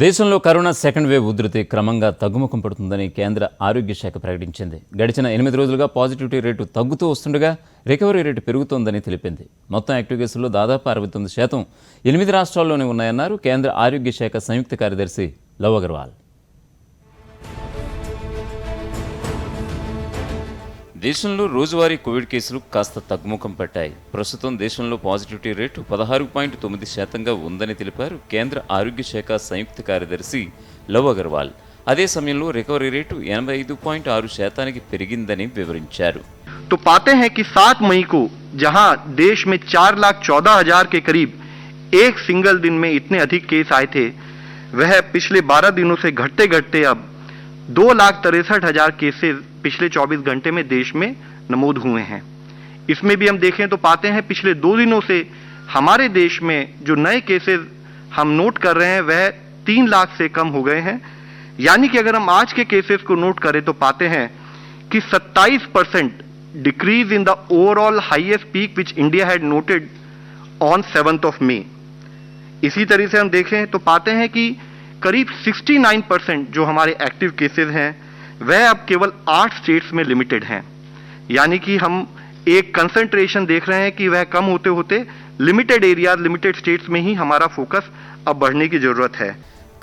దేశంలో corona second wave ఉధృతి క్రమంగా తగ్గుముఖం పడుతుందని కేంద్ర ఆరోగ్య శాఖ ప్రకటించింది. గడిచిన 8 రోజులుగా పాజిటివిటీ రేటు తగ్గుతూ వస్తుండగా రికవరీ రేటు పెరుగుతోందని తెలిపింది. మొత్తం యాక్టివ్ కేసుల్లో దాదాపు 69% 8 రాష్ట్రాల్లోనే ఉన్నాయన్నారు కేంద్ర ఆరోగ్య శాఖ సంయుక్త కార్యదర్శి లవ్ అగర్వాల్. దేశంలో రోజువారీ కోవిడ్ కేసులు కాస్త తగ్గుముఖం పట్టాయి. ప్రస్తుతం దేశంలో పాజిటివిటీ రేటు 16.9%గా ఉందని తెలిపారు కేంద్ర ఆరోగ్య శాఖ సంయుక్త కార్యదర్శి లవ్ అగర్వాల్. అదే సమయంలో రికవరీ రేటు 85.6%కి పెరిగిందని వివరించారు. तो पाते हैं कि 7 मई को जहां देश में 4,14,000 के करीब एक सिंगल दिन में इतने अधिक केस आए थे, वह पिछले 12 दिनों से घटते घटते अब 2,63,000 केसेस पिछले 24 घंटे में देश में नमूद हुए हैं. इसमें भी हम देखें तो पाते हैं पिछले 2 दिनों से हमारे देश में जो नए केसेस हम नोट कर रहे हैं वह 3 लाख से कम हो गए हैं. यानी कि अगर हम आज के केसेस को नोट करें तो पाते हैं कि 27% decrease in the overall highest peak which India had noted on 7th of May. इसी तरह से हम देखें तो पाते हैं कि करीब 69% जो हमारे एक्टिव केसेस हैं वह अब केवल 8 स्टेट्स में लिमिटेड हैं. यानी कि हम एक कंसंट्रेशन देख रहे हैं कि वह कम होते होते लिमिटेड एरियाज लिमिटेड स्टेट्स में ही हमारा फोकस अब बढ़ने की जरूरत है.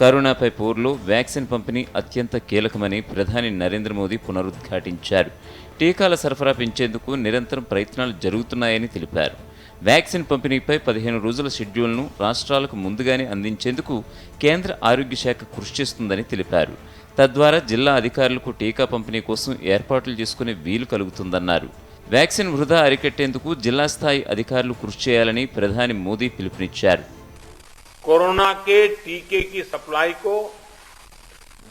కరోనాపై పోరులో వ్యాక్సిన్ పంపిణీ అత్యంత కీలకమని ప్రధాని నరేంద్ర మోదీ పునరుద్ఘాటించారు. టీకాల సరఫరా పెంచేందుకు నిరంతరం ప్రయత్నాలు జరుగుతున్నాయని తెలిపారు. వ్యాక్సిన్ పంపిణీపై 15 రోజుల షెడ్యూల్ను రాష్ట్రాలకు ముందుగానే అందించేందుకు కేంద్ర ఆరోగ్య శాఖ కృషి చేస్తుందని తెలిపారు. తద్వారా జిల్లా అధికారులకు టీకా పంపిణీ కోసం ఏర్పాట్లు చేసుకునే వీలు కలుగుతుందన్నారు. వ్యాక్సిన్ వృధా అరికట్టేందుకు జిల్లా స్థాయి అధికారులు కృషి చేయాలని ప్రధాని మోదీ పిలుపునిచ్చారు. कोरोना के टीके की सप्लाई को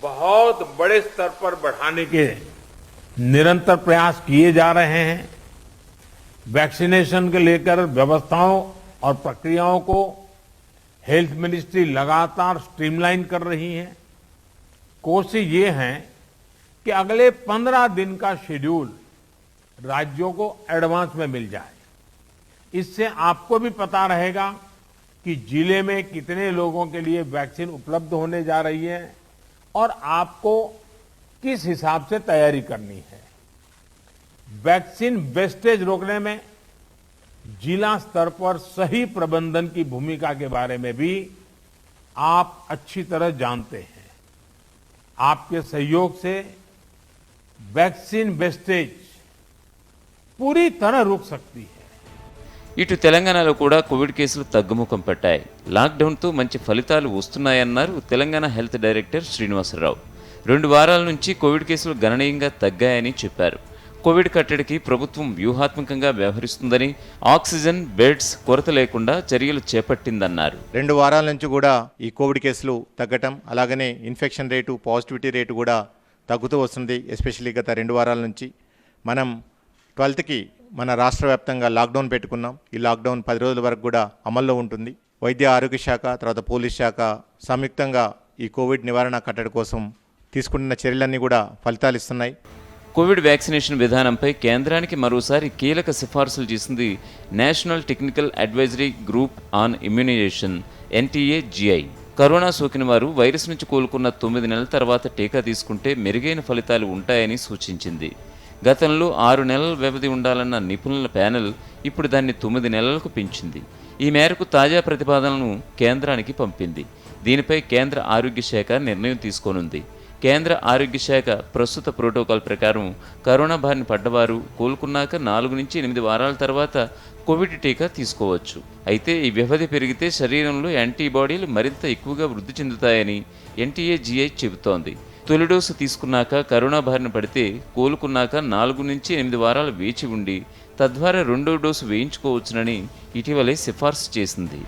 बहुत बड़े स्तर पर बढ़ाने के निरंतर प्रयास किए जा रहे हैं. वैक्सीनेशन के लेकर व्यवस्थाओं और प्रक्रियाओं को हेल्थ मिनिस्ट्री लगातार स्ट्रीमलाइन कर रही है. कोशिश ये है कि अगले 15 दिन का शेड्यूल राज्यों को एडवांस में मिल जाए. इससे आपको भी पता रहेगा कि जिले में कितने लोगों के लिए वैक्सीन उपलब्ध होने जा रही है और आपको किस हिसाब से तैयारी करनी है. वैक्सीन वेस्टेज रोकने में जिला स्तर पर सही प्रबंधन की भूमिका के बारे में भी आप अच्छी तरह जानते हैं. आपके सहयोग से वैक्सीन वेस्टेज पूरी तरह रुक सकती है. ఇటు తెలంగాణలో కూడా కోవిడ్ కేసులు తగ్గుముఖం పట్టాయి. లాక్డౌన్తో మంచి ఫలితాలు వస్తున్నాయన్నారు తెలంగాణ హెల్త్ డైరెక్టర్ శ్రీనివాసరావు. 2 వారాల నుంచి కోవిడ్ కేసులు గణనీయంగా తగ్గాయని చెప్పారు. కోవిడ్ కట్టడికి ప్రభుత్వం వ్యూహాత్మకంగా వ్యవహరిస్తుందని, ఆక్సిజన్ బెడ్స్ కొరత లేకుండా చర్యలు చేపట్టిందన్నారు. 2 వారాల నుంచి కూడా ఈ కోవిడ్ కేసులు తగ్గటం, అలాగనే ఇన్ఫెక్షన్ రేటు, పాజిటివిటీ రేటు కూడా తగ్గుతూ వస్తుంది. ఎస్పెషల్లీ గత 2 వారాల నుంచి మనం 12కి మన రాష్ట్ర వ్యాప్తంగా లాక్డౌన్ పెట్టుకున్నాం. ఈ లాక్డౌన్ 10 రోజుల వరకు కూడా అమల్లో ఉంటుంది. వైద్య ఆరోగ్య శాఖ, తర్వాత పోలీస్ శాఖ సంయుక్తంగా ఈ కోవిడ్ నివారణ కట్టడి కోసం తీసుకుంటున్న చర్యలన్నీ కూడా ఫలితాలు ఇస్తున్నాయి. కోవిడ్ వ్యాక్సినేషన్ విధానంపై కేంద్రానికి మరోసారి కీలక సిఫార్సులు చేసింది National Technical Advisory Group on Immunisation NTAGI. Corona సోకిన వారు వైరస్ నుంచి కోలుకున్న 9 నెలల తర్వాత టీకా తీసుకుంటే మెరుగైన ఫలితాలు ఉంటాయని సూచించింది. గతంలో 6 నెలల వ్యవధి ఉండాలన్న నిపుణుల ప్యానెల్ ఇప్పుడు దాన్ని 9 నెలలకు పెంచింది. ఈ మేరకు తాజా ప్రతిపాదనలను కేంద్రానికి పంపింది. దీనిపై కేంద్ర ఆరోగ్య శాఖ నిర్ణయం తీసుకోనుంది. కేంద్ర ఆరోగ్య శాఖ ప్రస్తుత ప్రోటోకాల్ ప్రకారం కరోనా బారిన పడ్డవారు కోలుకున్నాక 4 నుంచి 8 వారాల తర్వాత కోవిడ్ టీకా తీసుకోవచ్చు. అయితే ఈ వ్యవధి పెరిగితే శరీరంలో యాంటీబాడీలు మరింత ఎక్కువగా వృద్ధి చెందుతాయని NTAGI చెబుతోంది. తొలి డోసు తీసుకున్నాక కరోనా బారిన పడితే కోలుకున్నాక 4 నుంచి 8 వారాలు వేచి ఉండి తద్వారా 2వ డోసు వేయించుకోవచ్చునని ఇటీవలే సిఫార్సు చేసింది.